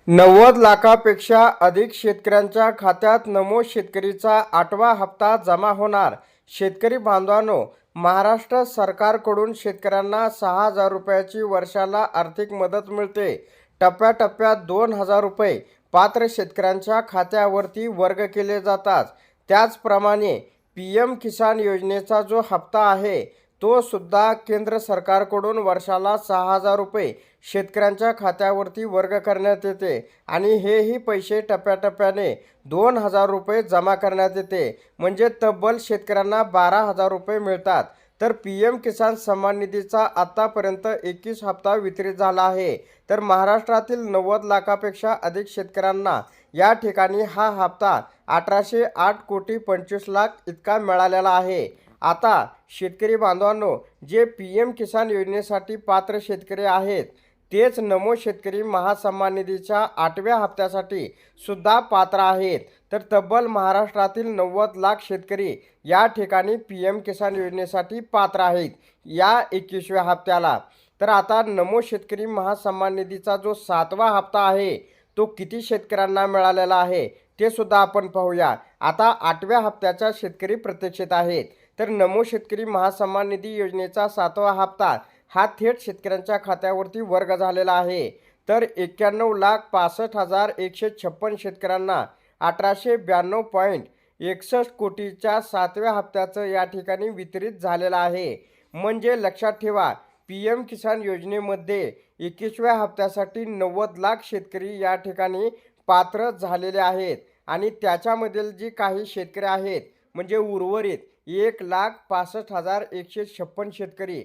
90 लाखापेक्षा अधिक शेतकऱ्यांच्या खात्यात नमो शेतकरीचा 8वा हप्ता जमा होणार। शेतकरी बांधवांनो, महाराष्ट्र सरकारकडून शेतकऱ्यांना 6,000 रुपयाची वर्षाला आर्थिक मदत मिळते। टप्प्याटप्प्यात 2,000 रुपये पात्र शेतकऱ्यांच्या खात्यावरती वर्ग केले जातात। त्याचप्रमाणे PM किसान योजनेचा जो हप्ता आहे तो सुद्धा केंद्र सरकारकडून वर्षाला 6,000 रुपये शेतकऱ्यांच्या खात्यावरती वर्ग करण्यात येते आणि हेही पैसे टप्प्याटप्प्याने 2,000 रुपये जमा करण्यात येते। म्हणजे तब्बल शेतकऱ्यांना 12,000 रुपये मिळतात। तर PM किसान सन्मान निधीचा आतापर्यंत 21 हप्ता वितरित झाला आहे। तर महाराष्ट्रातील 90 लाखापेक्षा अधिक शेतकऱ्यांना या ठिकाणी हा हप्ता 1808 कोटी 25 लाख इतका मिळालेला आहे। आता शेतकरी बांधवांनो, जे PM किसान योजनेसाठी पात्र शेतकरी आहेत तेच नमो शेतकरी महासन्मान निधीच्या 8व्या हप्त्यासाठी सुद्धा पात्र आहेत। तर तब्बल महाराष्ट्रातील 90 लाख शेतकरी या ठिकाणी PM किसान योजनेसाठी पात्र आहेत या 21व्या हप्त्याला। तर आता नमो शेतकरी महासन्मान निधीचा जो 7वा हप्ता आहे तो किती शेतकऱ्यांना मिळालेला आहे ते सुद्धा आपण पाहूया। आता 8व्या हप्त्याच्या शेतकरी प्रतीक्षेत आहेत। तर नमो शेतकरी महासन्मान निधी योजनेचा 7वा हप्ता हा थेट शेतकऱ्यांच्या खात्यावरती वर्ग झालेला आहे। तर 91,65,156 शेतकऱ्यांना 1892.61 कोटीच्या 7व्या हप्त्याचं या ठिकाणी वितरित झालेलं आहे। म्हणजे लक्षात ठेवा, PM किसान योजनेमध्ये 21व्या हप्त्यासाठी 90 लाख शेतकरी या ठिकाणी पात्र झालेले आहेत आणि त्याच्यामधील जी काही शेतकरी आहेत म्हणजे उर्वरित 1,65,156 शेतकरी,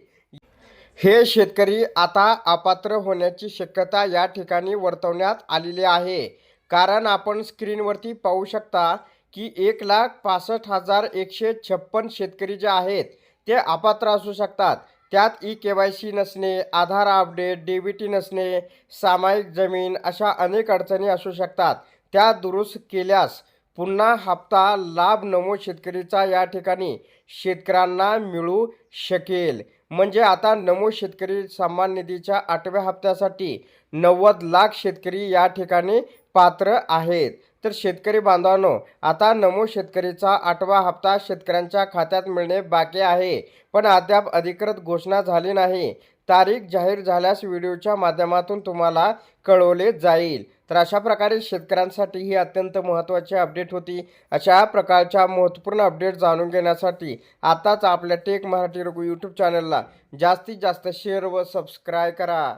हे शेतकरी आता अपात्र होण्याची शक्यता या ठिकाणी वर्तवण्यात आलेली आहे। कारण आपण स्क्रीनवरती पाहू शकता की 1,65,156 शेतकरी जे आहेत ते अपात्र असू शकतात। त्यात KYC नसणे, आधार अपडेट, DBT नसणे, सामायिक जमीन अशा अनेक अडचणी असू शकतात। त्या दुरुस्त केल्यास पुन्हा हप्ता लाभ नमो शेतकरीचा या ठिकाणी शेतकऱ्यांना मिळू शकेल। म्हणजे आता नमो शेतकरी सन्मान निधीच्या 8व्या हप्त्यासाठी 90 लाख शेतकरी या ठिकाणी पात्र आहेत। तर शेतकरी बांधवांनो, आता नमो शेतकरीचा 8वा हप्ता शेतकऱ्यांच्या खात्यात मिळणे बाकी आहे, पण अद्याप अधिकृत घोषणा झाली नाही। तारीख जाहीर झाल्यास व्हिडिओच्या माध्यमातून तुम्हाला कळवले जाईल। तर अशा प्रकारे शेतकऱ्यांसाठी ही अत्यंत महत्त्वाची अपडेट होती। अशा प्रकारच्या महत्त्वपूर्ण अपडेट जाणून घेण्यासाठी आताच आपल्या टेक मराठी यूट्यूब चॅनलला जास्तीत जास्त शेअर व सबस्क्राईब करा।